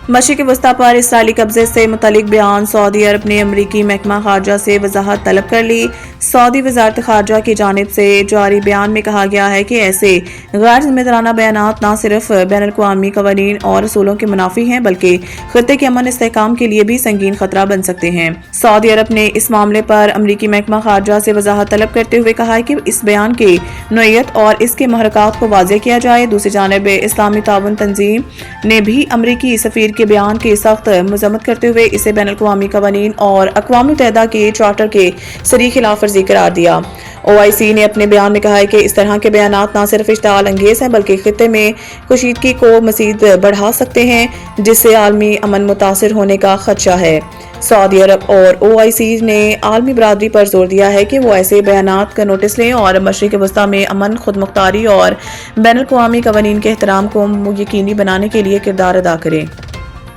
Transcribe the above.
مشرق وسطی پر اسرائیلی قبضے سے متعلق بیان، سعودی عرب نے امریکی محکمہ خارجہ سے وضاحت طلب کر لی۔ سعودی وزارت خارجہ کی جانب سے جاری بیان میں کہا گیا ہے کہ ایسے غیر ذمہ دارانہ بیانات نہ صرف بین الاقوامی قوانین اور اصولوں کے منافی ہیں بلکہ خطے کے امن استحکام کے لیے بھی سنگین خطرہ بن سکتے ہیں۔ سعودی عرب نے اس معاملے پر امریکی محکمہ خارجہ سے وضاحت طلب کرتے ہوئے کہا ہے کہ اس بیان کی نوعیت اور اس کے محرکات کو واضح کیا جائے۔ دوسری جانب اسلامی تعاون تنظیم نے بھی امریکی سفیر کے بیان کی سخت مذمت کرتے ہوئے اسے بین الاقوامی قوانین اور اقوام متحدہ کے چارٹر کے صریح خلاف ورزی قرار دیا۔ OIC نے اپنے بیان میں کہا ہے کہ اس طرح کے بیانات نہ صرف اشتعال انگیز ہیں بلکہ خطے میں کشیدگی کو مزید بڑھا سکتے ہیں جس سے عالمی امن متاثر ہونے کا خدشہ ہے۔ سعودی عرب اور OIC نے عالمی برادری پر زور دیا ہے کہ وہ ایسے بیانات کا نوٹس لیں اور مشرق وسطی میں امن، خود مختاری اور بین الاقوامی قوانین کے احترام کو یقینی بنانے کے لیے کردار ادا کریں۔